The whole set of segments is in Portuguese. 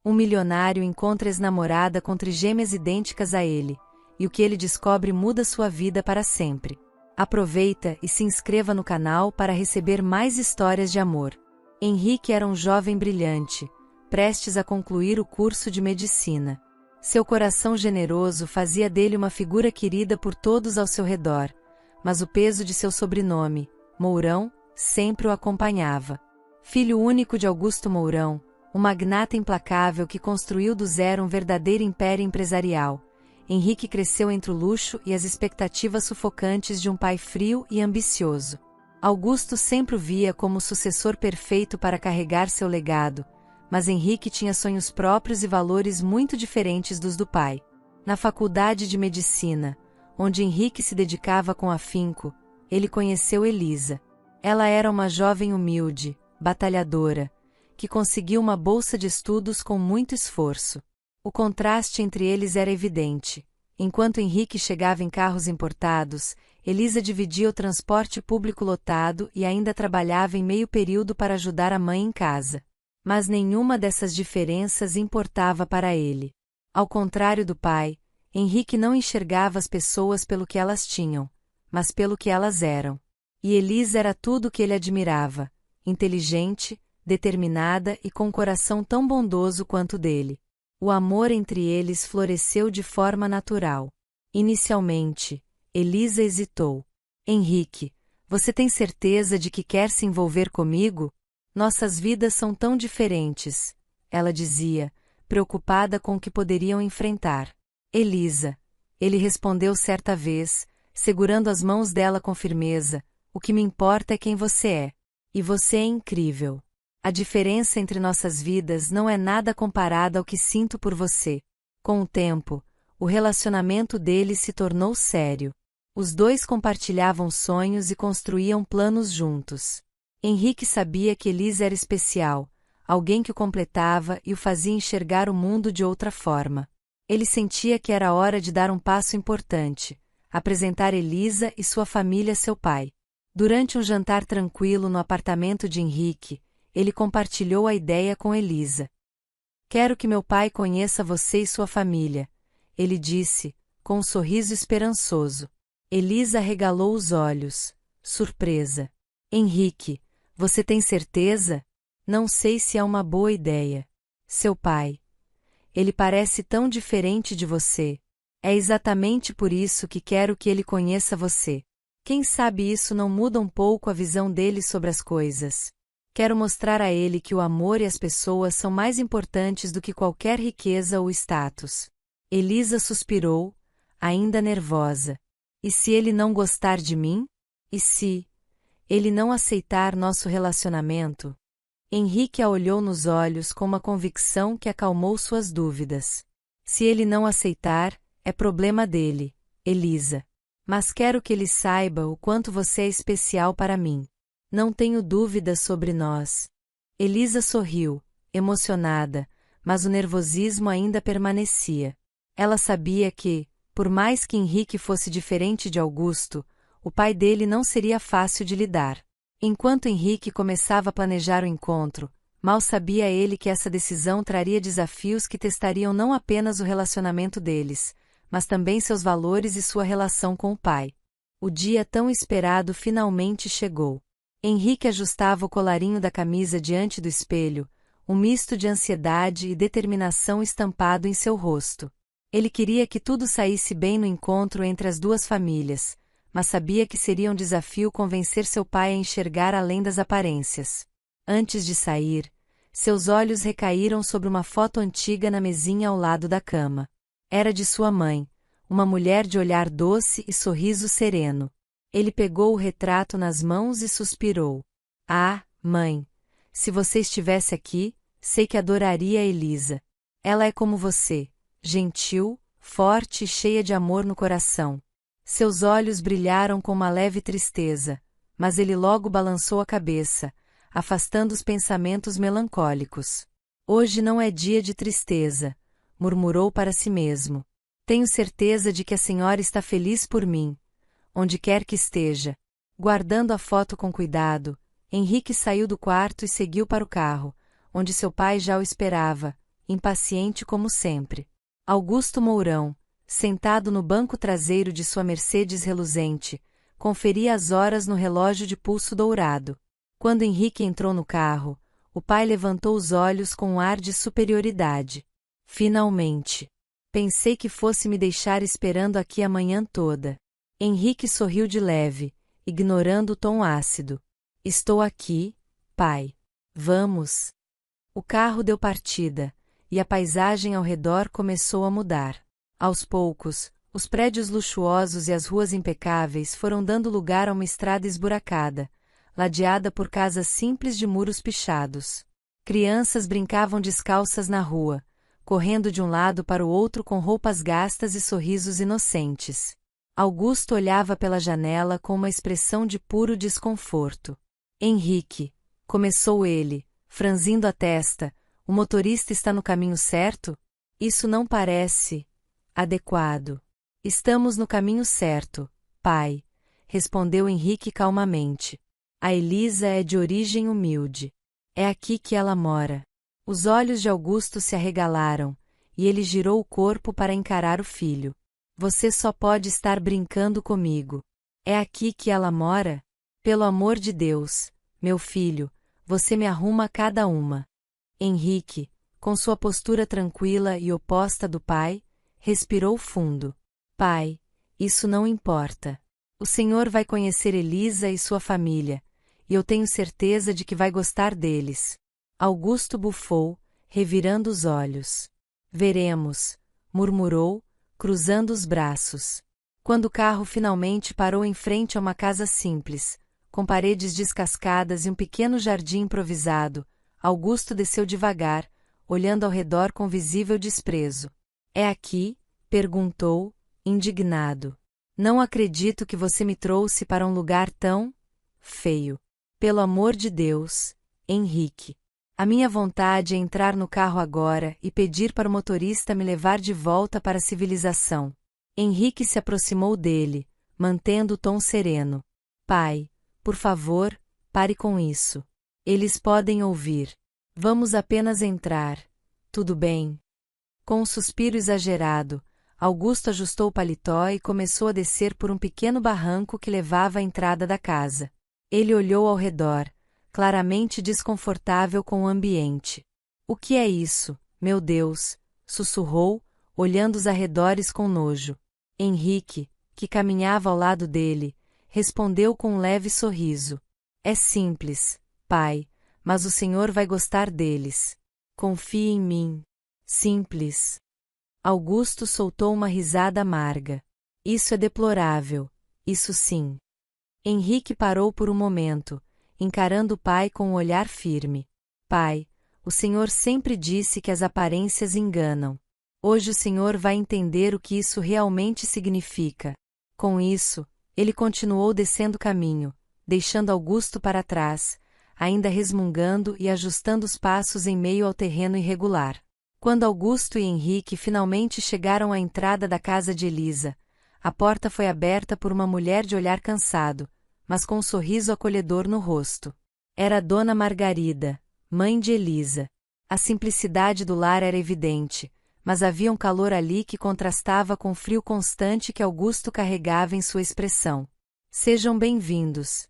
Um milionário encontra ex-namorada com trigêmeas idênticas a ele, e o que ele descobre muda sua vida para sempre. Aproveita e se inscreva no canal para receber mais histórias de amor. Henrique era um jovem brilhante, prestes a concluir o curso de medicina. Seu coração generoso fazia dele uma figura querida por todos ao seu redor, mas o peso de seu sobrenome, Mourão, sempre o acompanhava. Filho único de Augusto Mourão, um magnata implacável que construiu do zero um verdadeiro império empresarial, Henrique cresceu entre o luxo e as expectativas sufocantes de um pai frio e ambicioso. Augusto sempre o via como o sucessor perfeito para carregar seu legado, mas Henrique tinha sonhos próprios e valores muito diferentes dos do pai. Na faculdade de medicina, onde Henrique se dedicava com afinco, ele conheceu Elisa. Ela era uma jovem humilde, batalhadora, que conseguiu uma bolsa de estudos com muito esforço. O contraste entre eles era evidente. Enquanto Henrique chegava em carros importados, Elisa dividia o transporte público lotado e ainda trabalhava em meio período para ajudar a mãe em casa. Mas nenhuma dessas diferenças importava para ele. Ao contrário do pai, Henrique não enxergava as pessoas pelo que elas tinham, mas pelo que elas eram. E Elisa era tudo o que ele admirava: inteligente, determinada e com um coração tão bondoso quanto o dele. O amor entre eles floresceu de forma natural. Inicialmente, Elisa hesitou. Henrique, você tem certeza de que quer se envolver comigo? Nossas vidas são tão diferentes, ela dizia, preocupada com o que poderiam enfrentar. Elisa, ele respondeu certa vez, segurando as mãos dela com firmeza, o que me importa é quem você é. E você é incrível. A diferença entre nossas vidas não é nada comparada ao que sinto por você. Com o tempo, o relacionamento deles se tornou sério. Os dois compartilhavam sonhos e construíam planos juntos. Henrique sabia que Elisa era especial, alguém que o completava e o fazia enxergar o mundo de outra forma. Ele sentia que era hora de dar um passo importante, apresentar Elisa e sua família a seu pai. Durante um jantar tranquilo no apartamento de Henrique, ele compartilhou a ideia com Elisa. Quero que meu pai conheça você e sua família, ele disse, com um sorriso esperançoso. Elisa arregalou os olhos, surpresa. Henrique, você tem certeza? Não sei se é uma boa ideia. Seu pai. Ele parece tão diferente de você. É exatamente por isso que quero que ele conheça você. Quem sabe isso não muda um pouco a visão dele sobre as coisas. Quero mostrar a ele que o amor e as pessoas são mais importantes do que qualquer riqueza ou status. Elisa suspirou, ainda nervosa. E se ele não gostar de mim? E se ele não aceitar nosso relacionamento? Henrique a olhou nos olhos com uma convicção que acalmou suas dúvidas. Se ele não aceitar, é problema dele, Elisa. Mas quero que ele saiba o quanto você é especial para mim. Não tenho dúvidas sobre nós. Elisa sorriu, emocionada, mas o nervosismo ainda permanecia. Ela sabia que, por mais que Henrique fosse diferente de Augusto, o pai dele não seria fácil de lidar. Enquanto Henrique começava a planejar o encontro, mal sabia ele que essa decisão traria desafios que testariam não apenas o relacionamento deles, mas também seus valores e sua relação com o pai. O dia tão esperado finalmente chegou. Henrique ajustava o colarinho da camisa diante do espelho, um misto de ansiedade e determinação estampado em seu rosto. Ele queria que tudo saísse bem no encontro entre as duas famílias, mas sabia que seria um desafio convencer seu pai a enxergar além das aparências. Antes de sair, seus olhos recaíram sobre uma foto antiga na mesinha ao lado da cama. Era de sua mãe, uma mulher de olhar doce e sorriso sereno. Ele pegou o retrato nas mãos e suspirou. Ah, mãe, se você estivesse aqui, sei que adoraria a Elisa. Ela é como você, gentil, forte e cheia de amor no coração. Seus olhos brilharam com uma leve tristeza, mas ele logo balançou a cabeça, afastando os pensamentos melancólicos. Hoje não é dia de tristeza, murmurou para si mesmo. Tenho certeza de que a senhora está feliz por mim. Onde quer que esteja. Guardando a foto com cuidado, Henrique saiu do quarto e seguiu para o carro, onde seu pai já o esperava, impaciente como sempre. Augusto Mourão, sentado no banco traseiro de sua Mercedes reluzente, conferia as horas no relógio de pulso dourado. Quando Henrique entrou no carro, o pai levantou os olhos com um ar de superioridade. Finalmente! Pensei que fosse me deixar esperando aqui a manhã toda. Henrique sorriu de leve, ignorando o tom ácido. Estou aqui, pai. Vamos. O carro deu partida, e a paisagem ao redor começou a mudar. Aos poucos, os prédios luxuosos e as ruas impecáveis foram dando lugar a uma estrada esburacada, ladeada por casas simples de muros pichados. Crianças brincavam descalças na rua, correndo de um lado para o outro com roupas gastas e sorrisos inocentes. Augusto olhava pela janela com uma expressão de puro desconforto. Henrique, começou ele, franzindo a testa, o motorista está no caminho certo? Isso não parece adequado. Estamos no caminho certo, pai, respondeu Henrique calmamente. A Elisa é de origem humilde. É aqui que ela mora. Os olhos de Augusto se arregalaram, e ele girou o corpo para encarar o filho. Você só pode estar brincando comigo. É aqui que ela mora? Pelo amor de Deus, meu filho, você me arruma cada uma. Henrique, com sua postura tranquila e oposta do pai, respirou fundo. Pai, isso não importa. O senhor vai conhecer Elisa e sua família, e eu tenho certeza de que vai gostar deles. Augusto bufou, revirando os olhos. Veremos, murmurou, cruzando os braços. Quando o carro finalmente parou em frente a uma casa simples, com paredes descascadas e um pequeno jardim improvisado, Augusto desceu devagar, olhando ao redor com visível desprezo. É aqui? Perguntou, indignado. Não acredito que você me trouxe para um lugar tão feio. Pelo amor de Deus, Henrique. A minha vontade é entrar no carro agora e pedir para o motorista me levar de volta para a civilização. Henrique se aproximou dele, mantendo o tom sereno. Pai, por favor, pare com isso. Eles podem ouvir. Vamos apenas entrar. Tudo bem? Com um suspiro exagerado, Augusto ajustou o paletó e começou a descer por um pequeno barranco que levava à entrada da casa. Ele olhou ao redor, claramente desconfortável com o ambiente. O que é isso, meu Deus? Sussurrou, olhando os arredores com nojo. Henrique, que caminhava ao lado dele, respondeu com um leve sorriso. É simples, pai, mas o senhor vai gostar deles. Confie em mim. Simples. Augusto soltou uma risada amarga. Isso é deplorável, isso sim. Henrique parou por um momento, encarando o pai com um olhar firme. Pai, o senhor sempre disse que as aparências enganam. Hoje o senhor vai entender o que isso realmente significa. Com isso, ele continuou descendo o caminho, deixando Augusto para trás, ainda resmungando e ajustando os passos em meio ao terreno irregular. Quando Augusto e Henrique finalmente chegaram à entrada da casa de Elisa, a porta foi aberta por uma mulher de olhar cansado, mas com um sorriso acolhedor no rosto. Era Dona Margarida, mãe de Elisa. A simplicidade do lar era evidente, mas havia um calor ali que contrastava com o frio constante que Augusto carregava em sua expressão. Sejam bem-vindos,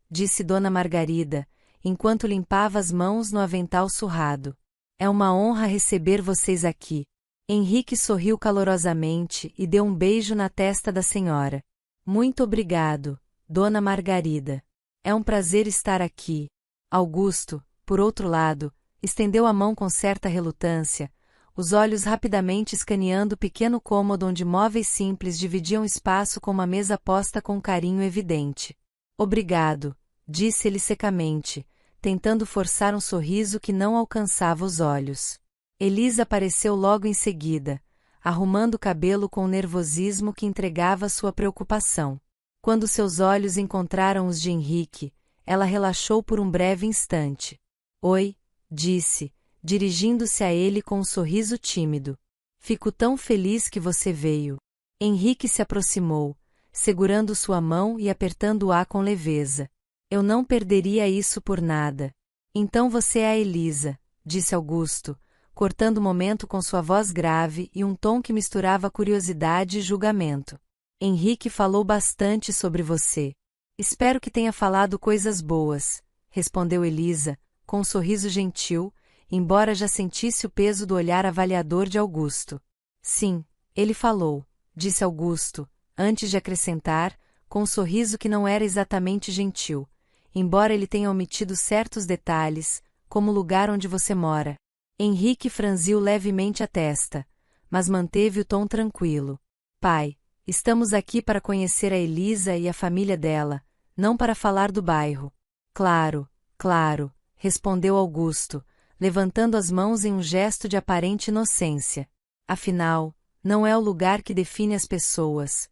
disse Dona Margarida, enquanto limpava as mãos no avental surrado. É uma honra receber vocês aqui. Henrique sorriu calorosamente e deu um beijo na testa da senhora. Muito obrigado, Dona Margarida. É um prazer estar aqui. Augusto, por outro lado, estendeu a mão com certa relutância, os olhos rapidamente escaneando o pequeno cômodo onde móveis simples dividiam espaço com uma mesa posta com carinho evidente. Obrigado, disse ele secamente, tentando forçar um sorriso que não alcançava os olhos. Elisa apareceu logo em seguida, arrumando o cabelo com o nervosismo que entregava sua preocupação. Quando seus olhos encontraram os de Henrique, ela relaxou por um breve instante. Oi, disse, dirigindo-se a ele com um sorriso tímido. Fico tão feliz que você veio. Henrique se aproximou, segurando sua mão e apertando-a com leveza. Eu não perderia isso por nada. Então você é a Elisa, disse Augusto, cortando o momento com sua voz grave e um tom que misturava curiosidade e julgamento. Henrique falou bastante sobre você. Espero que tenha falado coisas boas, respondeu Elisa, com um sorriso gentil, embora já sentisse o peso do olhar avaliador de Augusto. Sim, ele falou, disse Augusto, antes de acrescentar, com um sorriso que não era exatamente gentil, embora ele tenha omitido certos detalhes, como o lugar onde você mora. Henrique franziu levemente a testa, mas manteve o tom tranquilo. Pai, estamos aqui para conhecer a Elisa e a família dela, não para falar do bairro. Claro, claro, respondeu Augusto, levantando as mãos em um gesto de aparente inocência. Afinal, não é o lugar que define as pessoas.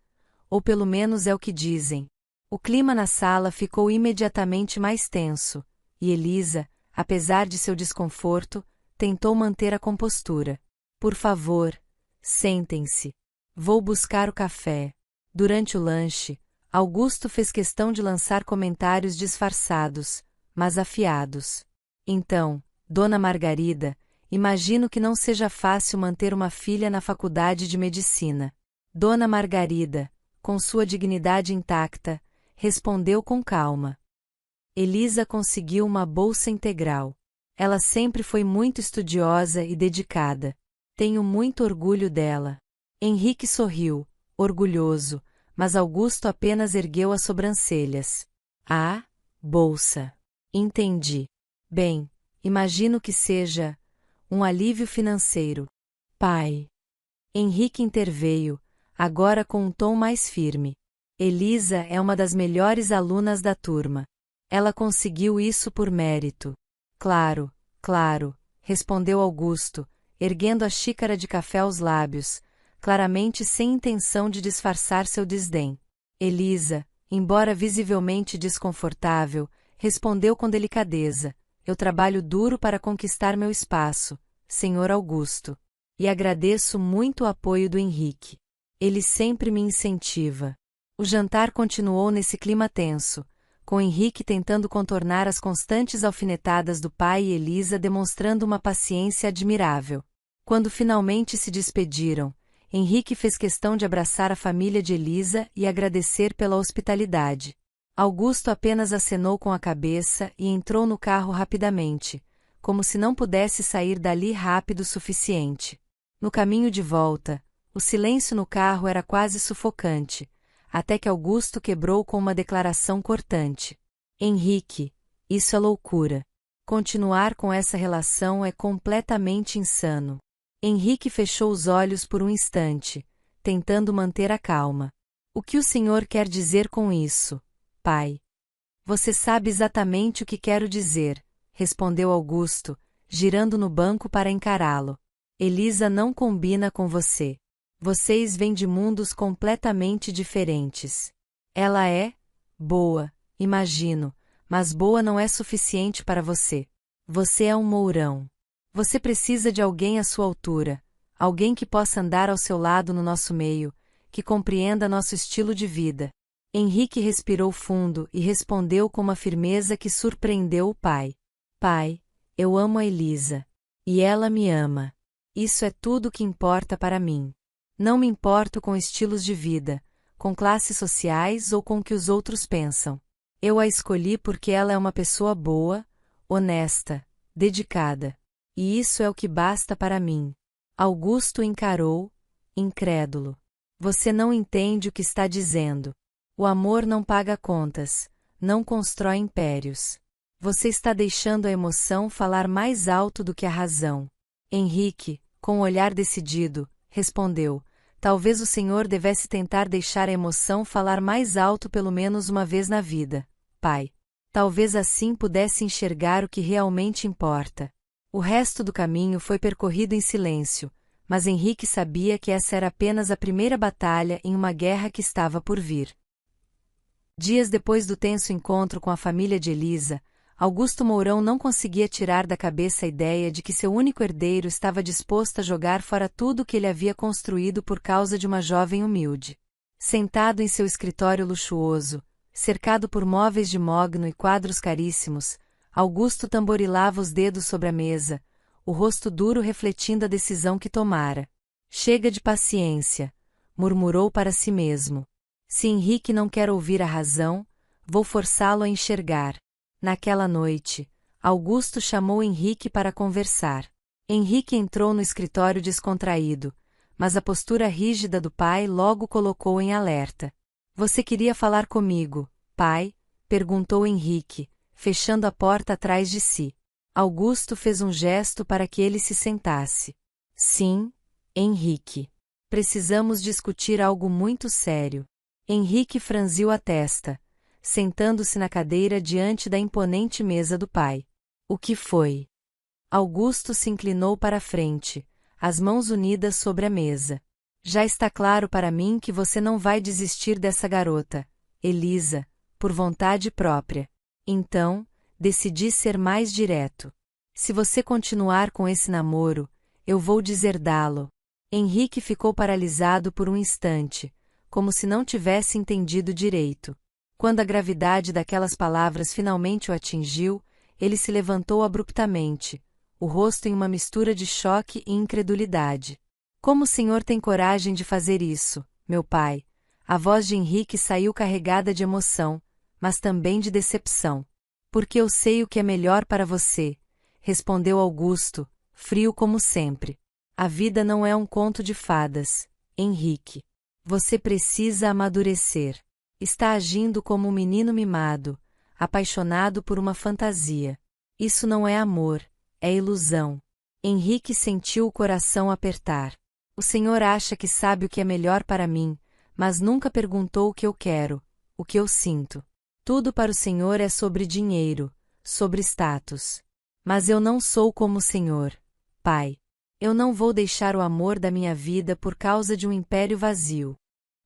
Ou pelo menos é o que dizem. O clima na sala ficou imediatamente mais tenso, e Elisa, apesar de seu desconforto, tentou manter a compostura. Por favor, sentem-se. Vou buscar o café. Durante o lanche, Augusto fez questão de lançar comentários disfarçados, mas afiados. Então, Dona Margarida, imagino que não seja fácil manter uma filha na faculdade de medicina. Dona Margarida, com sua dignidade intacta, respondeu com calma. Elisa conseguiu uma bolsa integral. Ela sempre foi muito estudiosa e dedicada. Tenho muito orgulho dela. Henrique sorriu, orgulhoso, mas Augusto apenas ergueu as sobrancelhas. Ah, bolsa. Entendi. Bem, imagino que seja um alívio financeiro. Pai. Henrique interveio, agora com um tom mais firme. Elisa é uma das melhores alunas da turma. Ela conseguiu isso por mérito. Claro, claro, respondeu Augusto, erguendo a xícara de café aos lábios, claramente sem intenção de disfarçar seu desdém. Elisa, embora visivelmente desconfortável, respondeu com delicadeza: eu trabalho duro para conquistar meu espaço, Senhor Augusto. E agradeço muito o apoio do Henrique. Ele sempre me incentiva. O jantar continuou nesse clima tenso, com Henrique tentando contornar as constantes alfinetadas do pai e Elisa demonstrando uma paciência admirável. Quando finalmente se despediram, Henrique fez questão de abraçar a família de Elisa e agradecer pela hospitalidade. Augusto apenas acenou com a cabeça e entrou no carro rapidamente, como se não pudesse sair dali rápido o suficiente. No caminho de volta, o silêncio no carro era quase sufocante, até que Augusto quebrou com uma declaração cortante. Henrique, isso é loucura. Continuar com essa relação é completamente insano. Henrique fechou os olhos por um instante, tentando manter a calma. O que o senhor quer dizer com isso, pai? Você sabe exatamente o que quero dizer, respondeu Augusto, girando no banco para encará-lo. Elisa não combina com você. Vocês vêm de mundos completamente diferentes. Ela é boa, imagino, mas boa não é suficiente para você. Você é um mourão. Você precisa de alguém à sua altura, alguém que possa andar ao seu lado no nosso meio, que compreenda nosso estilo de vida. Henrique respirou fundo e respondeu com uma firmeza que surpreendeu o pai. Pai, eu amo a Elisa. E ela me ama. Isso é tudo o que importa para mim. Não me importo com estilos de vida, com classes sociais ou com o que os outros pensam. Eu a escolhi porque ela é uma pessoa boa, honesta, dedicada. E isso é o que basta para mim. Augusto encarou, incrédulo. Você não entende o que está dizendo. O amor não paga contas, não constrói impérios. Você está deixando a emoção falar mais alto do que a razão. Henrique, com um olhar decidido, respondeu: talvez o senhor devesse tentar deixar a emoção falar mais alto pelo menos uma vez na vida, pai. Talvez assim pudesse enxergar o que realmente importa. O resto do caminho foi percorrido em silêncio, mas Henrique sabia que essa era apenas a primeira batalha em uma guerra que estava por vir. Dias depois do tenso encontro com a família de Elisa, Augusto Mourão não conseguia tirar da cabeça a ideia de que seu único herdeiro estava disposto a jogar fora tudo o que ele havia construído por causa de uma jovem humilde. Sentado em seu escritório luxuoso, cercado por móveis de mogno e quadros caríssimos, Augusto tamborilava os dedos sobre a mesa, o rosto duro refletindo a decisão que tomara. Chega de paciência, murmurou para si mesmo. Se Henrique não quer ouvir a razão, vou forçá-lo a enxergar. Naquela noite, Augusto chamou Henrique para conversar. Henrique entrou no escritório descontraído, mas a postura rígida do pai logo colocou em alerta. Você queria falar comigo, pai? Perguntou Henrique, fechando a porta atrás de si. Augusto fez um gesto para que ele se sentasse. Sim, Henrique. Precisamos discutir algo muito sério. Henrique franziu a testa, sentando-se na cadeira diante da imponente mesa do pai. O que foi? Augusto se inclinou para a frente, as mãos unidas sobre a mesa. Já está claro para mim que você não vai desistir dessa garota, Elisa, por vontade própria. Então, decidi ser mais direto. Se você continuar com esse namoro, eu vou deserdá-lo. Henrique ficou paralisado por um instante, como se não tivesse entendido direito. Quando a gravidade daquelas palavras finalmente o atingiu, ele se levantou abruptamente, o rosto em uma mistura de choque e incredulidade. Como o senhor tem coragem de fazer isso, meu pai? A voz de Henrique saiu carregada de emoção, mas também de decepção. Porque eu sei o que é melhor para você, respondeu Augusto, frio como sempre. A vida não é um conto de fadas, Henrique. Você precisa amadurecer. Está agindo como um menino mimado, apaixonado por uma fantasia. Isso não é amor, é ilusão. Henrique sentiu o coração apertar. O senhor acha que sabe o que é melhor para mim, mas nunca perguntou o que eu quero, o que eu sinto. Tudo para o senhor é sobre dinheiro, sobre status. Mas eu não sou como o senhor, pai. Eu não vou deixar o amor da minha vida por causa de um império vazio.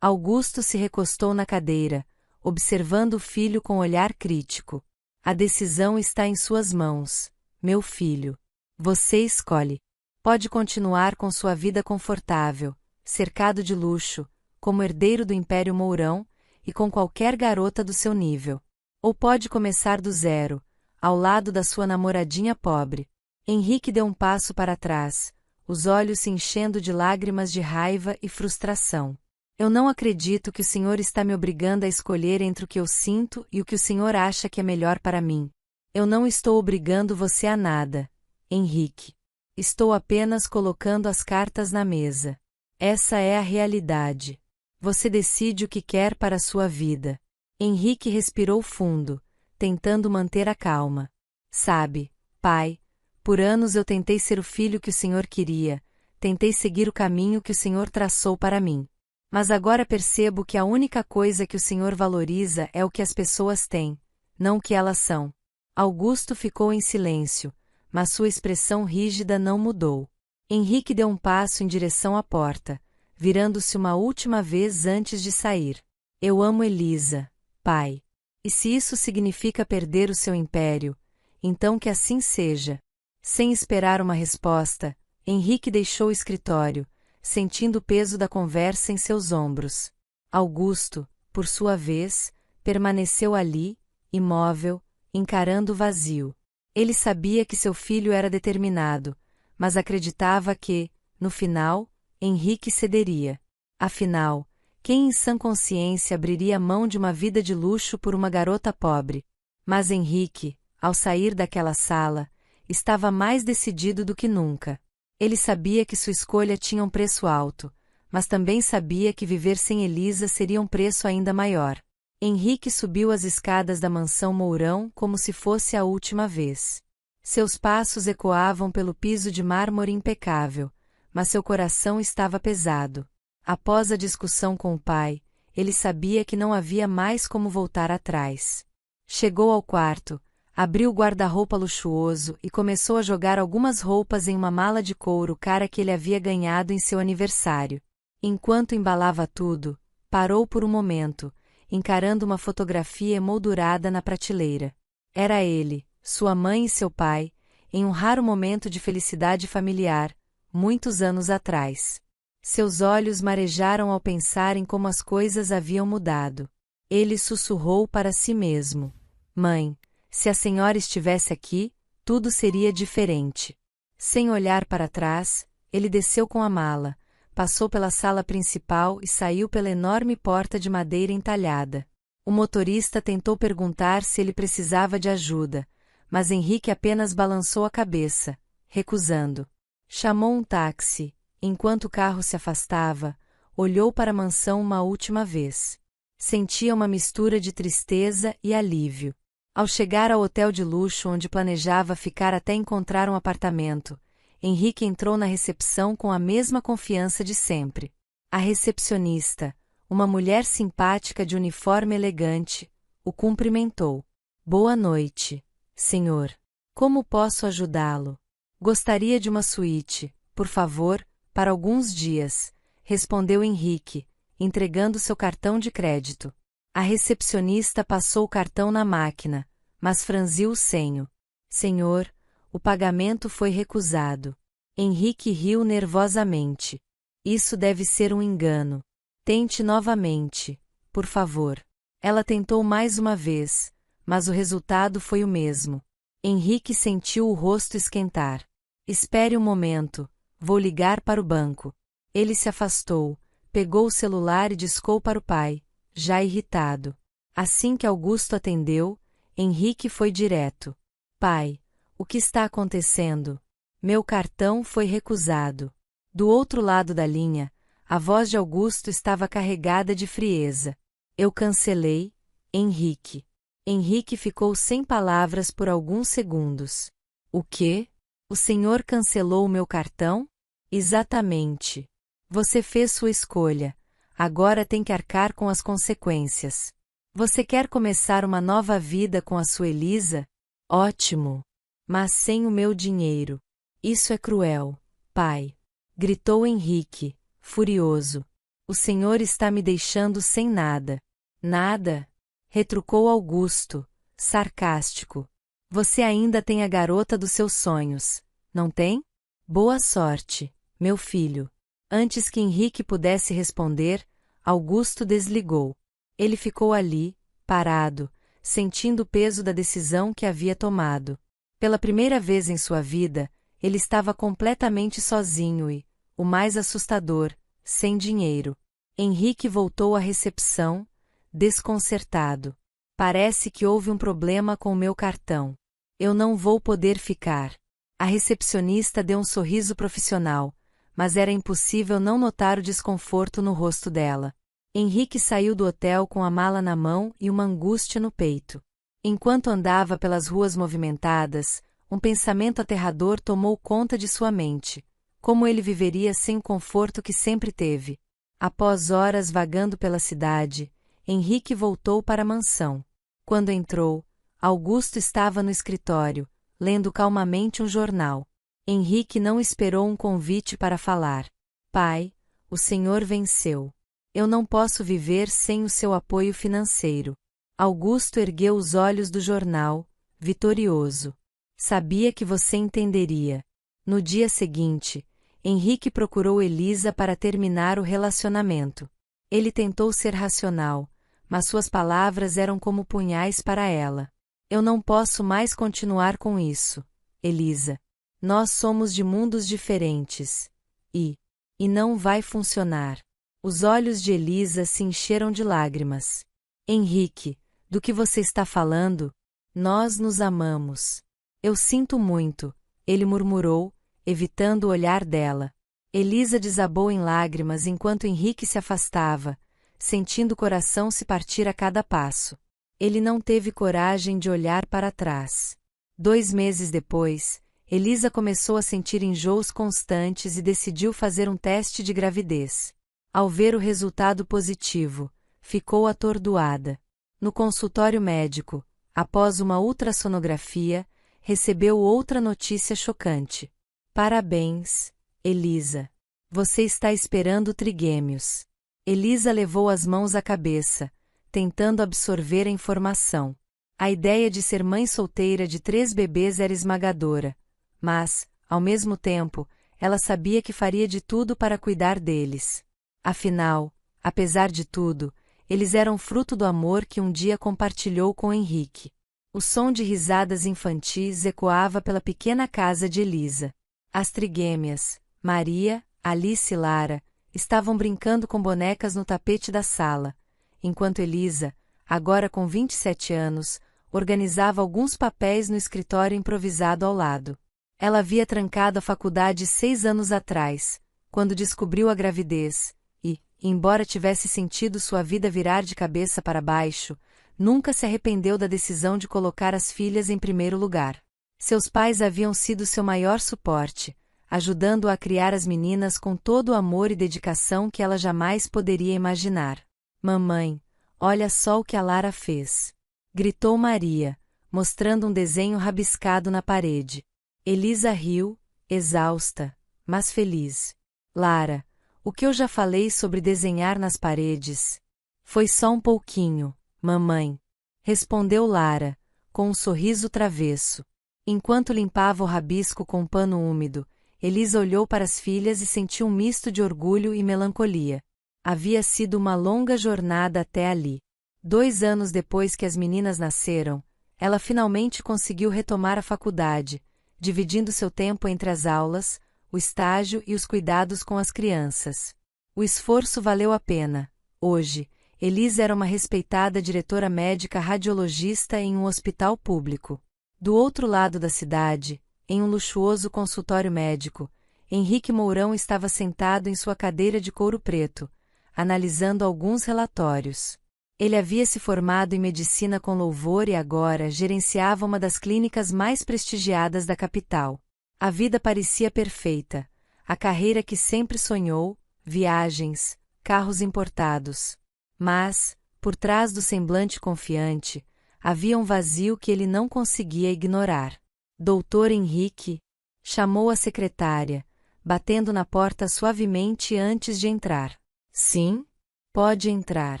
Augusto se recostou na cadeira, observando o filho com olhar crítico. A decisão está em suas mãos, meu filho. Você escolhe. Pode continuar com sua vida confortável, cercado de luxo, como herdeiro do Império Mourão, e com qualquer garota do seu nível. Ou pode começar do zero, ao lado da sua namoradinha pobre. Henrique deu um passo para trás, os olhos se enchendo de lágrimas de raiva e frustração. Eu não acredito que o senhor está me obrigando a escolher entre o que eu sinto e o que o senhor acha que é melhor para mim. Eu não estou obrigando você a nada, Henrique. Estou apenas colocando as cartas na mesa. Essa é a realidade. Você decide o que quer para a sua vida. Henrique respirou fundo, tentando manter a calma. Sabe, pai, por anos eu tentei ser o filho que o senhor queria, tentei seguir o caminho que o senhor traçou para mim. Mas agora percebo que a única coisa que o senhor valoriza é o que as pessoas têm, não o que elas são. Augusto ficou em silêncio, mas sua expressão rígida não mudou. Henrique deu um passo em direção à porta, virando-se uma última vez antes de sair. Eu amo Elisa, pai. E se isso significa perder o seu império, então que assim seja. Sem esperar uma resposta, Henrique deixou o escritório, sentindo o peso da conversa em seus ombros. Augusto, por sua vez, permaneceu ali, imóvel, encarando o vazio. Ele sabia que seu filho era determinado, mas acreditava que, no final, Henrique cederia. Afinal, quem em sã consciência abriria mão de uma vida de luxo por uma garota pobre? Mas Henrique, ao sair daquela sala, estava mais decidido do que nunca. Ele sabia que sua escolha tinha um preço alto, mas também sabia que viver sem Elisa seria um preço ainda maior. Henrique subiu as escadas da mansão Mourão como se fosse a última vez. Seus passos ecoavam pelo piso de mármore impecável, mas seu coração estava pesado. Após a discussão com o pai, ele sabia que não havia mais como voltar atrás. Chegou ao quarto, abriu o guarda-roupa luxuoso e começou a jogar algumas roupas em uma mala de couro cara que ele havia ganhado em seu aniversário. Enquanto embalava tudo, parou por um momento, encarando uma fotografia emoldurada na prateleira. Era ele, sua mãe e seu pai, em um raro momento de felicidade familiar, muitos anos atrás. Seus olhos marejaram ao pensar em como as coisas haviam mudado. Ele sussurrou para si mesmo: Mãe, se a senhora estivesse aqui, tudo seria diferente. Sem olhar para trás, ele desceu com a mala, passou pela sala principal e saiu pela enorme porta de madeira entalhada. O motorista tentou perguntar se ele precisava de ajuda, mas Henrique apenas balançou a cabeça, recusando. Chamou um táxi. Enquanto o carro se afastava, olhou para a mansão uma última vez. Sentia uma mistura de tristeza e alívio. Ao chegar ao hotel de luxo onde planejava ficar até encontrar um apartamento, Henrique entrou na recepção com a mesma confiança de sempre. A recepcionista, uma mulher simpática de uniforme elegante, o cumprimentou. Boa noite, senhor. Como posso ajudá-lo? Gostaria de uma suíte, por favor, para alguns dias, respondeu Henrique, entregando seu cartão de crédito. A recepcionista passou o cartão na máquina, mas franziu o senho. Senhor, o pagamento foi recusado. Henrique riu nervosamente. Isso deve ser um engano. Tente novamente, por favor. Ela tentou mais uma vez, mas o resultado foi o mesmo. Henrique sentiu o rosto esquentar. Espere um momento, vou ligar para o banco. Ele se afastou, pegou o celular e discou para o pai, já irritado. Assim que Augusto atendeu, Henrique foi direto. Pai, o que está acontecendo? Meu cartão foi recusado. Do outro lado da linha, a voz de Augusto estava carregada de frieza. Eu cancelei, Henrique. Henrique ficou sem palavras por alguns segundos. O quê? O senhor cancelou o meu cartão? Exatamente. Você fez sua escolha. Agora tem que arcar com as consequências. Você quer começar uma nova vida com a sua Elisa? Ótimo. Mas sem o meu dinheiro. Isso é cruel, pai. Gritou Henrique, furioso. O senhor está me deixando sem nada. Nada? Retrucou Augusto, sarcástico. Você ainda tem a garota dos seus sonhos, não tem? Boa sorte, meu filho. Antes que Henrique pudesse responder, Augusto desligou. Ele ficou ali, parado, sentindo o peso da decisão que havia tomado. Pela primeira vez em sua vida, ele estava completamente sozinho e, o mais assustador, sem dinheiro. Henrique voltou à recepção, desconcertado. Parece que houve um problema com o meu cartão. Eu não vou poder ficar. A recepcionista deu um sorriso profissional, mas era impossível não notar o desconforto no rosto dela. Henrique saiu do hotel com a mala na mão e uma angústia no peito. Enquanto andava pelas ruas movimentadas, um pensamento aterrador tomou conta de sua mente. Como ele viveria sem o conforto que sempre teve? Após horas vagando pela cidade, Henrique voltou para a mansão. Quando entrou, Augusto estava no escritório, lendo calmamente um jornal. Henrique não esperou um convite para falar. Pai, o senhor venceu. Eu não posso viver sem o seu apoio financeiro. Augusto ergueu os olhos do jornal, vitorioso. Sabia que você entenderia. No dia seguinte, Henrique procurou Elisa para terminar o relacionamento. Ele tentou ser racional, mas suas palavras eram como punhais para ela. Eu não posso mais continuar com isso, Elisa. Nós somos de mundos diferentes. E não vai funcionar. Os olhos de Elisa se encheram de lágrimas. Henrique, do que você está falando? Nós nos amamos. Eu sinto muito, ele murmurou, evitando o olhar dela. Elisa desabou em lágrimas enquanto Henrique se afastava, sentindo o coração se partir a cada passo. Ele não teve coragem de olhar para trás. 2 meses depois, Elisa começou a sentir enjoos constantes e decidiu fazer um teste de gravidez. Ao ver o resultado positivo, ficou atordoada. No consultório médico, após uma ultrassonografia, recebeu outra notícia chocante. Parabéns, Elisa. Você está esperando trigêmeos. Elisa levou as mãos à cabeça, tentando absorver a informação. A ideia de ser mãe solteira de 3 bebês era esmagadora, mas, ao mesmo tempo, ela sabia que faria de tudo para cuidar deles. Afinal, apesar de tudo, eles eram fruto do amor que um dia compartilhou com Henrique. O som de risadas infantis ecoava pela pequena casa de Elisa. As trigêmeas, Maria, Alice e Lara, estavam brincando com bonecas no tapete da sala, enquanto Elisa, agora com 27 anos, organizava alguns papéis no escritório improvisado ao lado. Ela havia trancado a faculdade 6 anos atrás, quando descobriu a gravidez, e, embora tivesse sentido sua vida virar de cabeça para baixo, nunca se arrependeu da decisão de colocar as filhas em primeiro lugar. Seus pais haviam sido seu maior suporte, ajudando-a a criar as meninas com todo o amor e dedicação que ela jamais poderia imaginar. Mamãe, olha só o que a Lara fez! Gritou Maria, mostrando um desenho rabiscado na parede. Elisa riu, exausta, mas feliz. Lara, o que eu já falei sobre desenhar nas paredes? Foi só um pouquinho, mamãe. Respondeu Lara, com um sorriso travesso. Enquanto limpava o rabisco com um pano úmido, Elisa olhou para as filhas e sentiu um misto de orgulho e melancolia. Havia sido uma longa jornada até ali. 2 anos depois que as meninas nasceram, ela finalmente conseguiu retomar a faculdade, dividindo seu tempo entre as aulas, o estágio e os cuidados com as crianças. O esforço valeu a pena. Hoje, Elisa era uma respeitada diretora médica radiologista em um hospital público. Do outro lado da cidade, em um luxuoso consultório médico, Henrique Mourão estava sentado em sua cadeira de couro preto, analisando alguns relatórios. Ele havia se formado em medicina com louvor e agora gerenciava uma das clínicas mais prestigiadas da capital. A vida parecia perfeita, a carreira que sempre sonhou, viagens, carros importados. Mas, por trás do semblante confiante, havia um vazio que ele não conseguia ignorar. Doutor Henrique, chamou a secretária, batendo na porta suavemente antes de entrar. Sim? Pode entrar.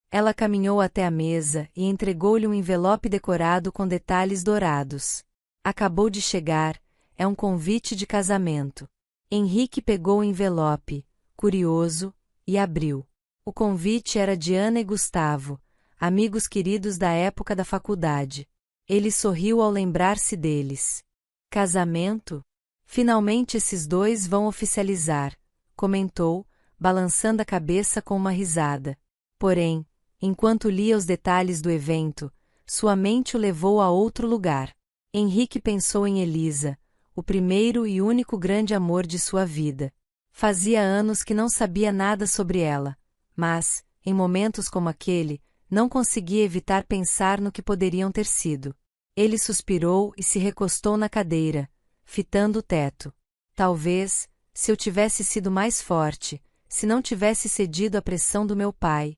Ela caminhou até a mesa e entregou-lhe um envelope decorado com detalhes dourados. Acabou de chegar, é um convite de casamento. Henrique pegou o envelope, curioso, e abriu. O convite era de Ana e Gustavo, amigos queridos da época da faculdade. Ele sorriu ao lembrar-se deles. Casamento? Finalmente esses dois vão oficializar, comentou, balançando a cabeça com uma risada. Porém, enquanto lia os detalhes do evento, sua mente o levou a outro lugar. Henrique pensou em Elisa, o primeiro e único grande amor de sua vida. Fazia anos que não sabia nada sobre ela, mas, em momentos como aquele, não conseguia evitar pensar no que poderiam ter sido. Ele suspirou e se recostou na cadeira, fitando o teto. Talvez, se eu tivesse sido mais forte, se não tivesse cedido à pressão do meu pai,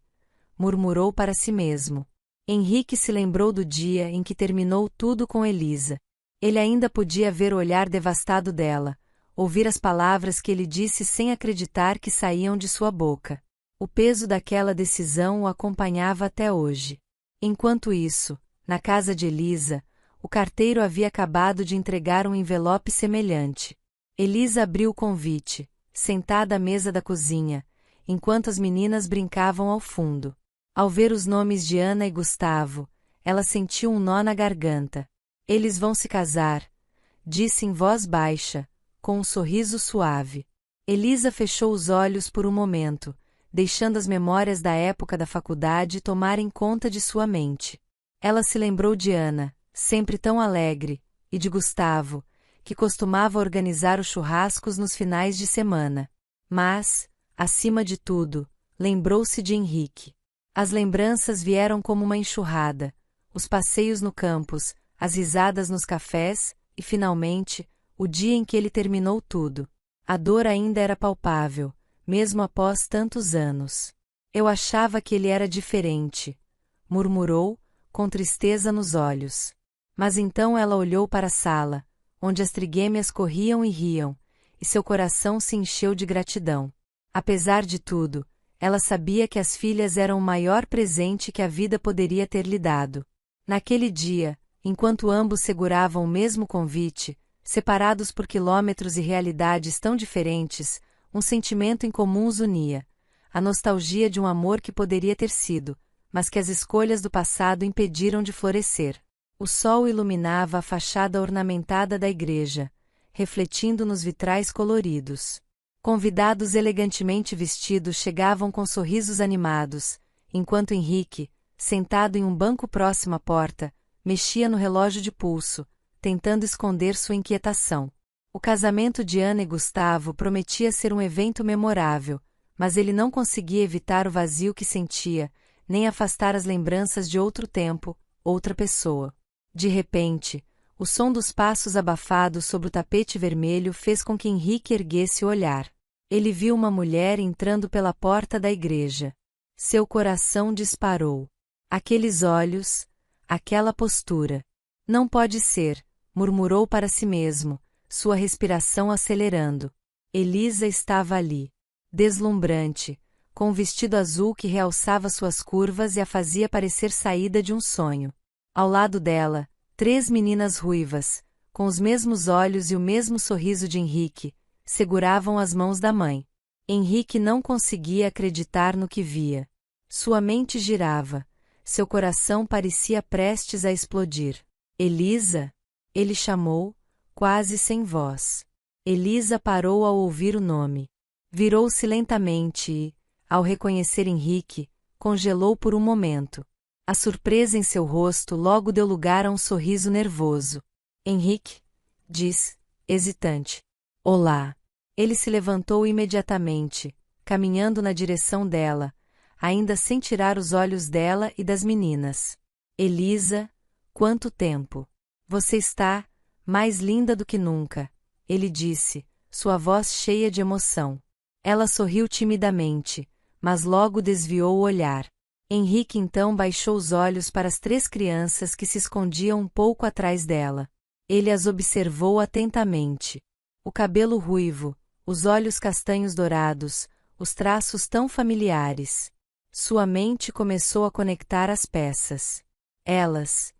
murmurou para si mesmo. Henrique se lembrou do dia em que terminou tudo com Elisa. Ele ainda podia ver o olhar devastado dela, ouvir as palavras que ele disse sem acreditar que saíam de sua boca. O peso daquela decisão o acompanhava até hoje. Enquanto isso, na casa de Elisa, o carteiro havia acabado de entregar um envelope semelhante. Elisa abriu o convite, sentada à mesa da cozinha, enquanto as meninas brincavam ao fundo. Ao ver os nomes de Ana e Gustavo, ela sentiu um nó na garganta. Eles vão se casar, disse em voz baixa, com um sorriso suave. Elisa fechou os olhos por um momento, deixando as memórias da época da faculdade tomarem conta de sua mente. Ela se lembrou de Ana, sempre tão alegre, e de Gustavo, que costumava organizar os churrascos nos finais de semana. Mas, acima de tudo, lembrou-se de Henrique. As lembranças vieram como uma enxurrada, os passeios no campus, as risadas nos cafés, e finalmente, o dia em que ele terminou tudo. A dor ainda era palpável, mesmo após tantos anos. Eu achava que ele era diferente, murmurou, com tristeza nos olhos. Mas então ela olhou para a sala, onde as trigêmeas corriam e riam, e seu coração se encheu de gratidão. Apesar de tudo, ela sabia que as filhas eram o maior presente que a vida poderia ter lhe dado. Naquele dia, enquanto ambos seguravam o mesmo convite, separados por quilômetros e realidades tão diferentes, um sentimento em comum os unia: a nostalgia de um amor que poderia ter sido, mas que as escolhas do passado impediram de florescer. O sol iluminava a fachada ornamentada da igreja, refletindo nos vitrais coloridos. Convidados elegantemente vestidos chegavam com sorrisos animados, enquanto Henrique, sentado em um banco próximo à porta, mexia no relógio de pulso, tentando esconder sua inquietação. O casamento de Ana e Gustavo prometia ser um evento memorável, mas ele não conseguia evitar o vazio que sentia, nem afastar as lembranças de outro tempo, outra pessoa. De repente, o som dos passos abafados sobre o tapete vermelho fez com que Henrique erguesse o olhar. Ele viu uma mulher entrando pela porta da igreja. Seu coração disparou. Aqueles olhos, aquela postura. Não pode ser, murmurou para si mesmo, sua respiração acelerando. Elisa estava ali. Deslumbrante, com um vestido azul que realçava suas curvas e a fazia parecer saída de um sonho. Ao lado dela, 3 meninas ruivas, com os mesmos olhos e o mesmo sorriso de Henrique, seguravam as mãos da mãe. Henrique não conseguia acreditar no que via. Sua mente girava, seu coração parecia prestes a explodir. Elisa? Ele chamou, quase sem voz. Elisa parou ao ouvir o nome. Virou-se lentamente e, ao reconhecer Henrique, congelou por um momento. A surpresa em seu rosto logo deu lugar a um sorriso nervoso. Henrique, disse, hesitante. Olá. Ele se levantou imediatamente, caminhando na direção dela, ainda sem tirar os olhos dela e das meninas. Elisa, quanto tempo! Você está mais linda do que nunca, ele disse, sua voz cheia de emoção. Ela sorriu timidamente, mas logo desviou o olhar. Henrique então baixou os olhos para as 3 crianças que se escondiam um pouco atrás dela. Ele as observou atentamente. O cabelo ruivo, os olhos castanhos dourados, os traços tão familiares. Sua mente começou a conectar as peças. Elas.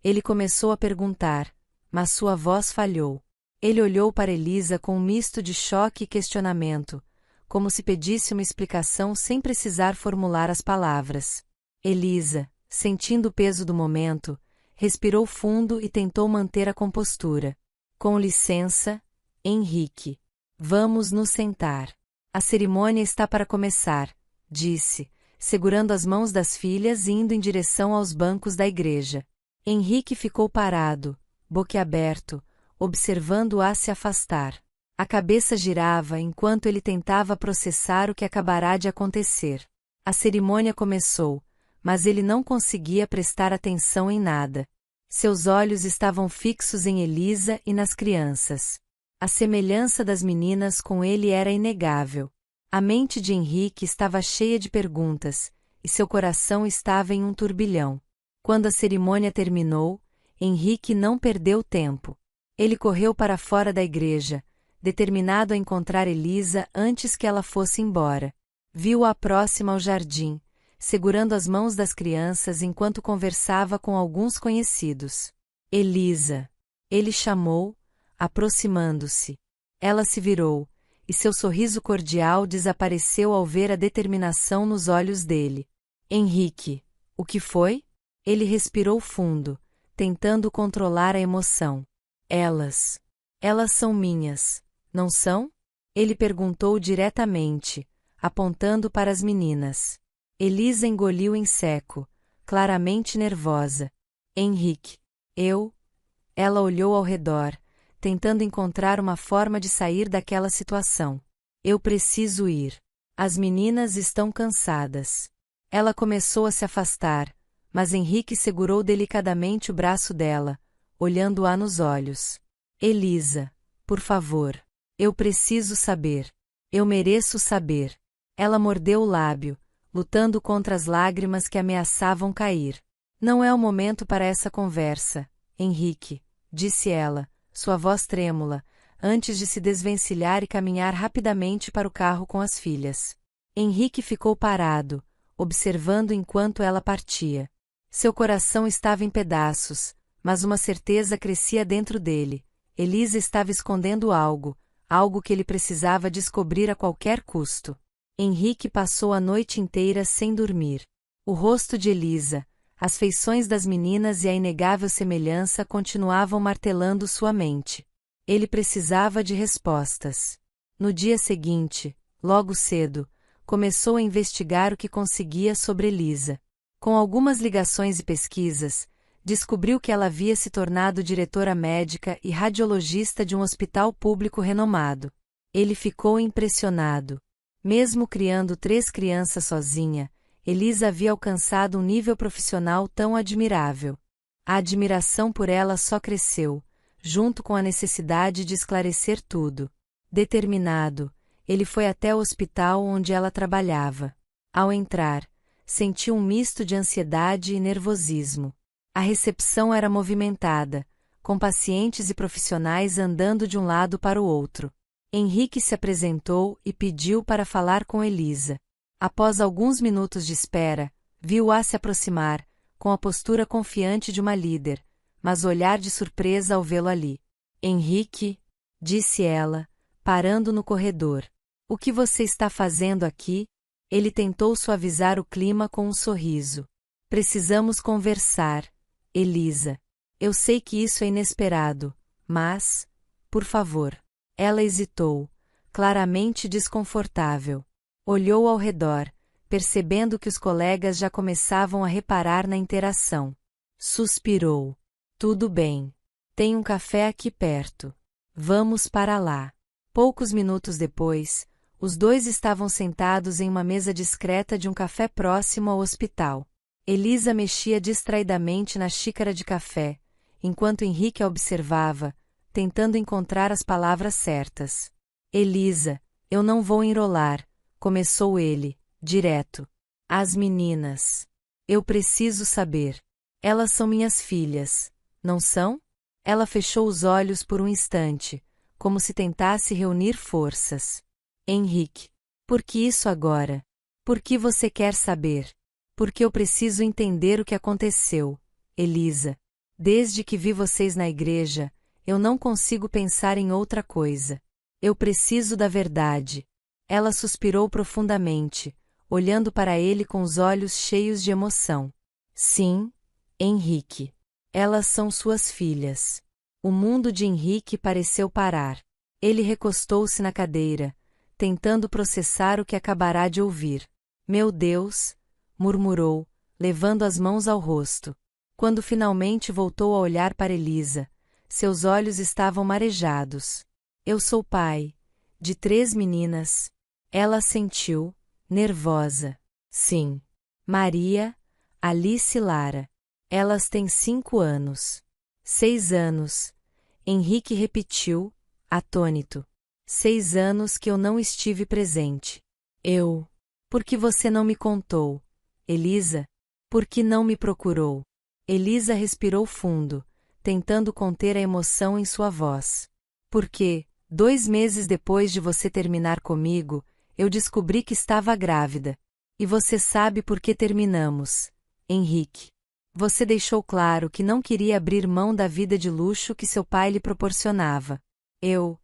Ele começou a perguntar, mas sua voz falhou. Ele olhou para Elisa com um misto de choque e questionamento, como se pedisse uma explicação sem precisar formular as palavras. Elisa, sentindo o peso do momento, respirou fundo e tentou manter a compostura. Com licença, Henrique. Vamos nos sentar. A cerimônia está para começar, disse, segurando as mãos das filhas e indo em direção aos bancos da igreja. Henrique ficou parado, boquiaberto, observando-a se afastar. A cabeça girava enquanto ele tentava processar o que acabará de acontecer. A cerimônia começou, mas ele não conseguia prestar atenção em nada. Seus olhos estavam fixos em Elisa e nas crianças. A semelhança das meninas com ele era inegável. A mente de Henrique estava cheia de perguntas, e seu coração estava em um turbilhão. Quando a cerimônia terminou, Henrique não perdeu tempo. Ele correu para fora da igreja, determinado a encontrar Elisa antes que ela fosse embora. Viu-a próxima ao jardim, segurando as mãos das crianças enquanto conversava com alguns conhecidos. Elisa. Ele chamou, aproximando-se. Ela se virou, e seu sorriso cordial desapareceu ao ver a determinação nos olhos dele. Henrique. O que foi? Ele respirou fundo, tentando controlar a emoção. Elas. Elas são minhas, não são? Ele perguntou diretamente, apontando para as meninas. Elisa engoliu em seco, claramente nervosa. Henrique. Eu? Ela olhou ao redor, tentando encontrar uma forma de sair daquela situação. Eu preciso ir. As meninas estão cansadas. Ela começou a se afastar, mas Henrique segurou delicadamente o braço dela, olhando-a nos olhos. Elisa, por favor. Eu preciso saber. Eu mereço saber. Ela mordeu o lábio, lutando contra as lágrimas que ameaçavam cair. Não é o momento para essa conversa, Henrique, disse ela, sua voz trêmula, antes de se desvencilhar e caminhar rapidamente para o carro com as filhas. Henrique ficou parado, observando enquanto ela partia. Seu coração estava em pedaços, mas uma certeza crescia dentro dele. Elisa estava escondendo algo, algo que ele precisava descobrir a qualquer custo. Henrique passou a noite inteira sem dormir. O rosto de Elisa, as feições das meninas e a inegável semelhança continuavam martelando sua mente. Ele precisava de respostas. No dia seguinte, logo cedo, começou a investigar o que conseguia sobre Elisa. Com algumas ligações e pesquisas, descobriu que ela havia se tornado diretora médica e radiologista de um hospital público renomado. Ele ficou impressionado. Mesmo criando 3 crianças sozinha, Elisa havia alcançado um nível profissional tão admirável. A admiração por ela só cresceu, junto com a necessidade de esclarecer tudo. Determinado, ele foi até o hospital onde ela trabalhava. Ao entrar, sentiu um misto de ansiedade e nervosismo. A recepção era movimentada, com pacientes e profissionais andando de um lado para o outro. Henrique se apresentou e pediu para falar com Elisa. Após alguns minutos de espera, viu-a se aproximar, com a postura confiante de uma líder, mas olhar de surpresa ao vê-lo ali. Henrique, disse ela, parando no corredor. O que você está fazendo aqui? Ele tentou suavizar o clima com um sorriso. Precisamos conversar, Elisa. Eu sei que isso é inesperado, mas, por favor. Ela hesitou, claramente desconfortável. Olhou ao redor, percebendo que os colegas já começavam a reparar na interação. Suspirou. Tudo bem. Tem um café aqui perto. Vamos para lá. Poucos minutos depois, os dois estavam sentados em uma mesa discreta de um café próximo ao hospital. Elisa mexia distraidamente na xícara de café, enquanto Henrique a observava, tentando encontrar as palavras certas. Elisa, eu não vou enrolar, começou ele, direto. As meninas. Eu preciso saber. Elas são minhas filhas, não são? Ela fechou os olhos por um instante, como se tentasse reunir forças. Henrique. Por que isso agora? Por que você quer saber? Porque eu preciso entender o que aconteceu, Elisa. Desde que vi vocês na igreja, eu não consigo pensar em outra coisa. Eu preciso da verdade. Ela suspirou profundamente, olhando para ele com os olhos cheios de emoção. Sim, Henrique. Elas são suas filhas. O mundo de Henrique pareceu parar. Ele recostou-se na cadeira, tentando processar o que acabará de ouvir. Meu Deus, murmurou, levando as mãos ao rosto. Quando finalmente voltou a olhar para Elisa, seus olhos estavam marejados. Eu sou pai de 3 meninas. Ela assentiu, nervosa. Sim. Maria, Alice e Lara. Elas têm 5 anos. 6 anos. Henrique repetiu, atônito. 6 anos que eu não estive presente. Por que você não me contou? Elisa? Por que não me procurou? Elisa respirou fundo, tentando conter a emoção em sua voz. Porque, 2 meses depois de você terminar comigo, eu descobri que estava grávida. E você sabe por que terminamos, Henrique. Você deixou claro que não queria abrir mão da vida de luxo que seu pai lhe proporcionava. Eu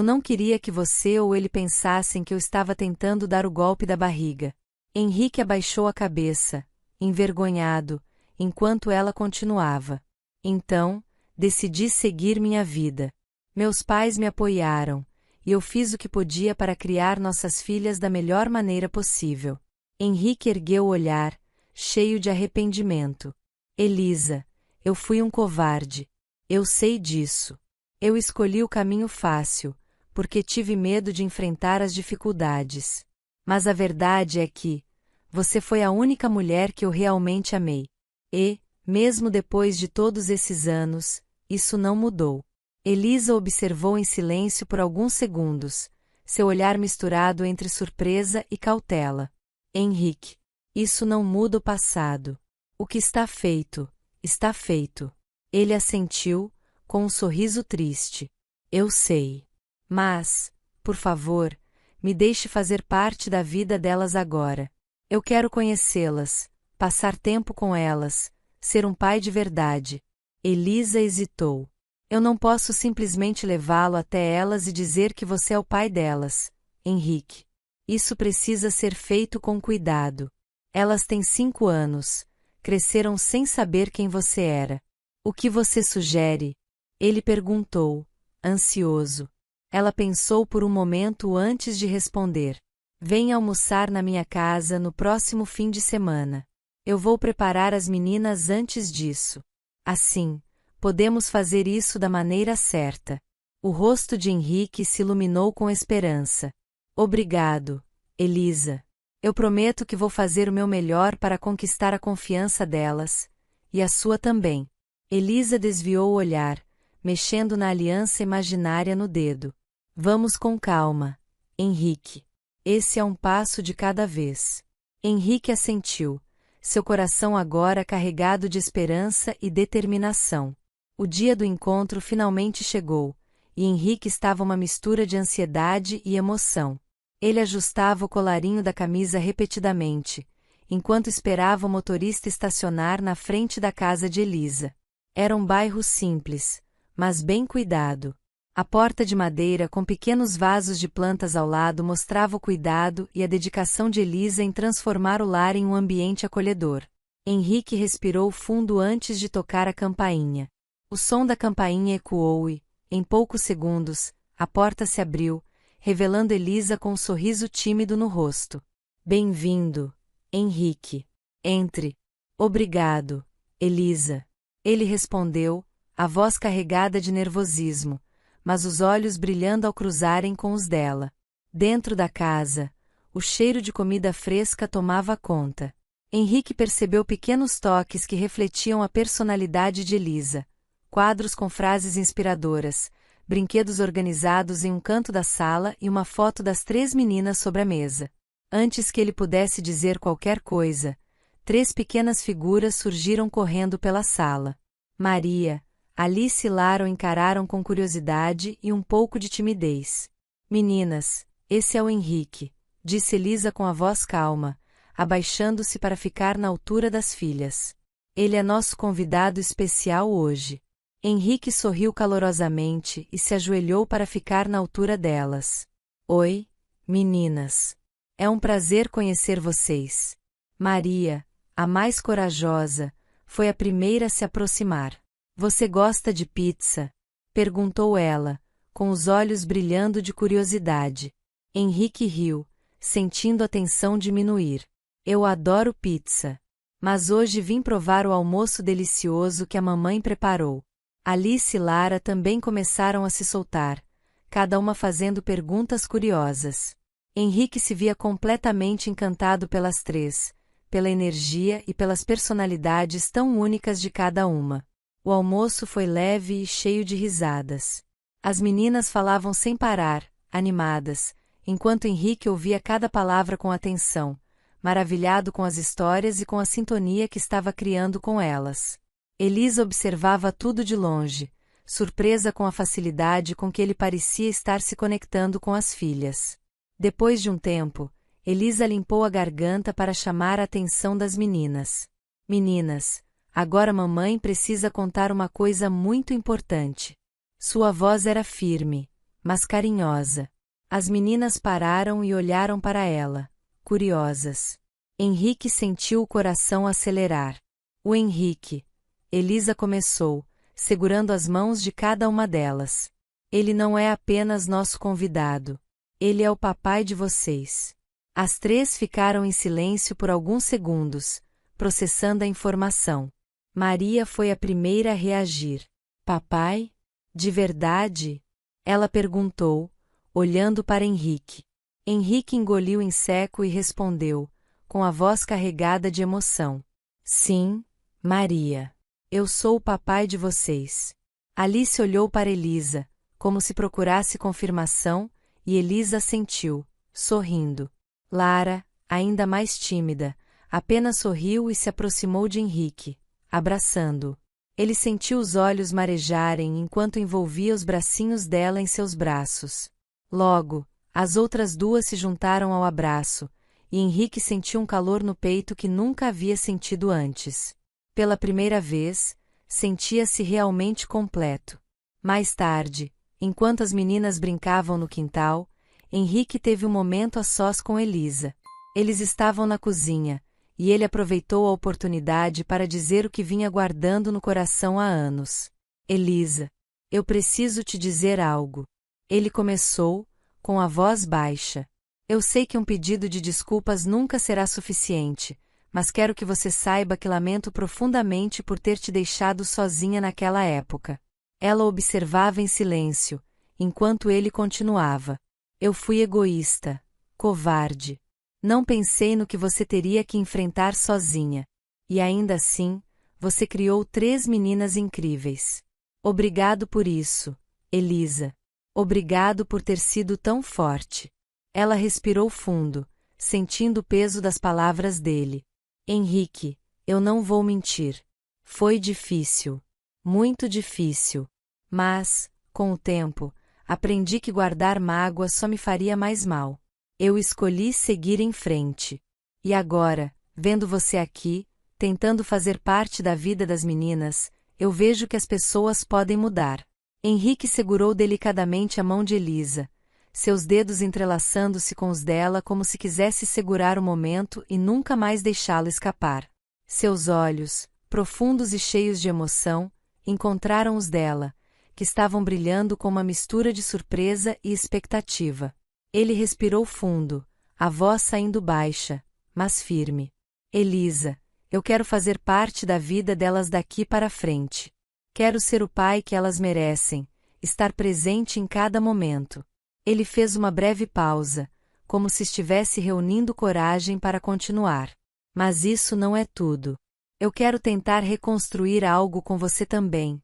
não queria que você ou ele pensassem que eu estava tentando dar o golpe da barriga. Henrique abaixou a cabeça, envergonhado, enquanto ela continuava. Então, decidi seguir minha vida. Meus pais me apoiaram, e eu fiz o que podia para criar nossas filhas da melhor maneira possível. Henrique ergueu o olhar, cheio de arrependimento. Elisa, eu fui um covarde. Eu sei disso. Eu escolhi o caminho fácil, porque tive medo de enfrentar as dificuldades. Mas a verdade é que você foi a única mulher que eu realmente amei. E, mesmo depois de todos esses anos, isso não mudou. Elisa observou em silêncio por alguns segundos, seu olhar misturado entre surpresa e cautela. Henrique, isso não muda o passado. O que está feito, está feito. Ele assentiu, com um sorriso triste. Eu sei. Mas, por favor, me deixe fazer parte da vida delas agora. Eu quero conhecê-las, passar tempo com elas, ser um pai de verdade. Elisa hesitou. Eu não posso simplesmente levá-lo até elas e dizer que você é o pai delas, Henrique. Isso precisa ser feito com cuidado. Elas têm 5 anos, cresceram sem saber quem você era. O que você sugere? Ele perguntou, ansioso. Ela pensou por um momento antes de responder. Venha almoçar na minha casa no próximo fim de semana. Eu vou preparar as meninas antes disso. Assim, podemos fazer isso da maneira certa. O rosto de Henrique se iluminou com esperança. Obrigado, Elisa. Eu prometo que vou fazer o meu melhor para conquistar a confiança delas, e a sua também. Elisa desviou o olhar, mexendo na aliança imaginária no dedo. Vamos com calma, Henrique. Esse é um passo de cada vez. Henrique assentiu, seu coração agora carregado de esperança e determinação. O dia do encontro finalmente chegou, e Henrique estava uma mistura de ansiedade e emoção. Ele ajustava o colarinho da camisa repetidamente, enquanto esperava o motorista estacionar na frente da casa de Elisa. Era um bairro simples, mas bem cuidado. A porta de madeira com pequenos vasos de plantas ao lado mostrava o cuidado e a dedicação de Elisa em transformar o lar em um ambiente acolhedor. Henrique respirou fundo antes de tocar a campainha. O som da campainha ecoou e, em poucos segundos, a porta se abriu, revelando Elisa com um sorriso tímido no rosto. Bem-vindo, Henrique. Entre. Obrigado, Elisa. Ele respondeu, a voz carregada de nervosismo, mas os olhos brilhando ao cruzarem com os dela. Dentro da casa, o cheiro de comida fresca tomava conta. Henrique percebeu pequenos toques que refletiam a personalidade de Elisa. Quadros com frases inspiradoras, brinquedos organizados em um canto da sala e uma foto das 3 meninas sobre a mesa. Antes que ele pudesse dizer qualquer coisa, 3 pequenas figuras surgiram correndo pela sala. Maria, Alice e Lara o encararam com curiosidade e um pouco de timidez. Meninas, esse é o Henrique, disse Elisa com a voz calma, abaixando-se para ficar na altura das filhas. Ele é nosso convidado especial hoje. Henrique sorriu calorosamente e se ajoelhou para ficar na altura delas. Oi, meninas. É um prazer conhecer vocês. Maria, a mais corajosa, foi a primeira a se aproximar. Você gosta de pizza? Perguntou ela, com os olhos brilhando de curiosidade. Henrique riu, sentindo a tensão diminuir. Eu adoro pizza. Mas hoje vim provar o almoço delicioso que a mamãe preparou. Alice e Lara também começaram a se soltar, cada uma fazendo perguntas curiosas. Henrique se via completamente encantado pelas 3, pela energia e pelas personalidades tão únicas de cada uma. O almoço foi leve e cheio de risadas. As meninas falavam sem parar, animadas, enquanto Henrique ouvia cada palavra com atenção, maravilhado com as histórias e com a sintonia que estava criando com elas. Elisa observava tudo de longe, surpresa com a facilidade com que ele parecia estar se conectando com as filhas. Depois de um tempo, Elisa limpou a garganta para chamar a atenção das meninas. Meninas, agora mamãe precisa contar uma coisa muito importante. Sua voz era firme, mas carinhosa. As meninas pararam e olharam para ela, curiosas. Henrique sentiu o coração acelerar. O Henrique. Elisa começou, segurando as mãos de cada uma delas. Ele não é apenas nosso convidado. Ele é o papai de vocês. As 3 ficaram em silêncio por alguns segundos, processando a informação. Maria foi a primeira a reagir. Papai? De verdade? Ela perguntou, olhando para Henrique. Henrique engoliu em seco e respondeu, com a voz carregada de emoção. Sim, Maria. Eu sou o papai de vocês. Alice olhou para Elisa, como se procurasse confirmação, e Elisa assentiu, sorrindo. Lara, ainda mais tímida, apenas sorriu e se aproximou de Henrique, abraçando-o. Ele sentiu os olhos marejarem enquanto envolvia os bracinhos dela em seus braços. Logo, as outras 2 se juntaram ao abraço, e Henrique sentiu um calor no peito que nunca havia sentido antes. Pela primeira vez, sentia-se realmente completo. Mais tarde, enquanto as meninas brincavam no quintal, Henrique teve um momento a sós com Elisa. Eles estavam na cozinha, e ele aproveitou a oportunidade para dizer o que vinha guardando no coração há anos. Elisa, Eu preciso te dizer algo. Ele começou, com a voz baixa. Eu sei que um pedido de desculpas nunca será suficiente, mas quero que você saiba que lamento profundamente por ter te deixado sozinha naquela época. Ela observava em silêncio, enquanto ele continuava. Eu fui egoísta, covarde. Não pensei no que você teria que enfrentar sozinha. E ainda assim, você criou 3 meninas incríveis. Obrigado por isso, Elisa. Obrigado por ter sido tão forte. Ela respirou fundo, sentindo o peso das palavras dele. Henrique, eu não vou mentir. Foi difícil. Muito difícil. Mas, com o tempo, aprendi que guardar mágoa só me faria mais mal. Eu escolhi seguir em frente. E agora, vendo você aqui, tentando fazer parte da vida das meninas, eu vejo que as pessoas podem mudar. Henrique segurou delicadamente a mão de Elisa, seus dedos entrelaçando-se com os dela como se quisesse segurar o momento e nunca mais deixá-lo escapar. Seus olhos, profundos e cheios de emoção, encontraram os dela, que estavam brilhando com uma mistura de surpresa e expectativa. Ele respirou fundo, a voz saindo baixa, mas firme. Elisa, eu quero fazer parte da vida delas daqui para frente. Quero ser o pai que elas merecem, estar presente em cada momento. Ele fez uma breve pausa, como se estivesse reunindo coragem para continuar. Mas isso não é tudo. Eu quero tentar reconstruir algo com você também,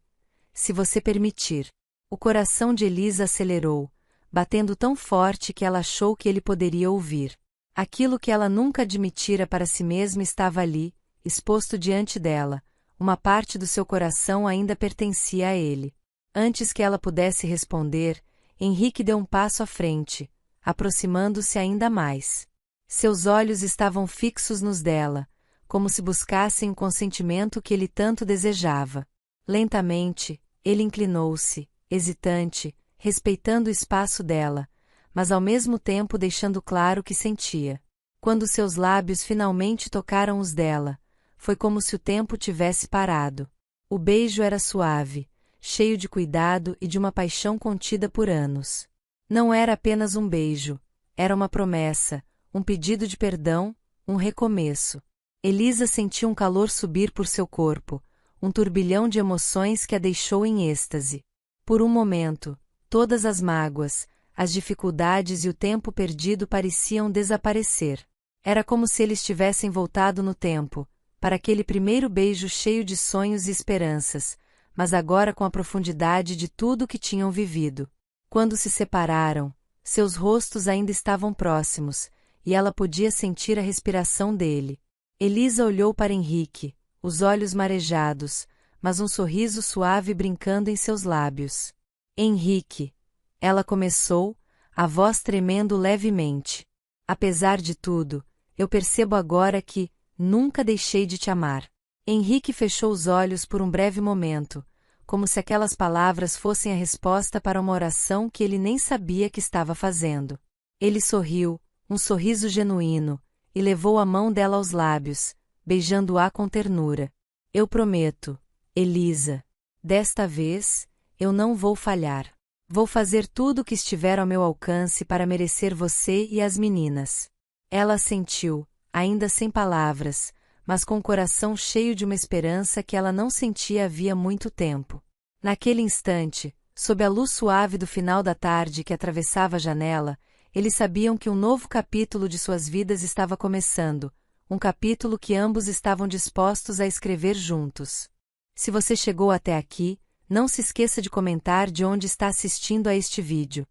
se você permitir. O coração de Elisa acelerou, batendo tão forte que ela achou que ele poderia ouvir. Aquilo que ela nunca admitira para si mesma estava ali, exposto diante dela. Uma parte do seu coração ainda pertencia a ele. Antes que ela pudesse responder, Henrique deu um passo à frente, aproximando-se ainda mais. Seus olhos estavam fixos nos dela, como se buscassem o consentimento que ele tanto desejava. Lentamente, ele inclinou-se, hesitante, respeitando o espaço dela, mas ao mesmo tempo deixando claro o que sentia. Quando seus lábios finalmente tocaram os dela, foi como se o tempo tivesse parado. O beijo era suave, cheio de cuidado e de uma paixão contida por anos. Não era apenas um beijo, era uma promessa, um pedido de perdão, um recomeço. Elisa sentiu um calor subir por seu corpo, um turbilhão de emoções que a deixou em êxtase. Por um momento, todas as mágoas, as dificuldades e o tempo perdido pareciam desaparecer. Era como se eles tivessem voltado no tempo, para aquele primeiro beijo cheio de sonhos e esperanças, mas agora com a profundidade de tudo o que tinham vivido. Quando se separaram, seus rostos ainda estavam próximos, e ela podia sentir a respiração dele. Elisa olhou para Henrique, os olhos marejados, mas um sorriso suave brincando em seus lábios. Henrique, ela começou, a voz tremendo levemente. Apesar de tudo, eu percebo agora que nunca deixei de te amar. Henrique fechou os olhos por um breve momento, como se aquelas palavras fossem a resposta para uma oração que ele nem sabia que estava fazendo. Ele sorriu, um sorriso genuíno, e levou a mão dela aos lábios, beijando-a com ternura. Eu prometo, Elisa, desta vez, eu não vou falhar. Vou fazer tudo o que estiver ao meu alcance para merecer você e as meninas. Ela assentiu, ainda sem palavras, mas com o coração cheio de uma esperança que ela não sentia havia muito tempo. Naquele instante, sob a luz suave do final da tarde que atravessava a janela, eles sabiam que um novo capítulo de suas vidas estava começando, um capítulo que ambos estavam dispostos a escrever juntos. Se você chegou até aqui, não se esqueça de comentar de onde está assistindo a este vídeo.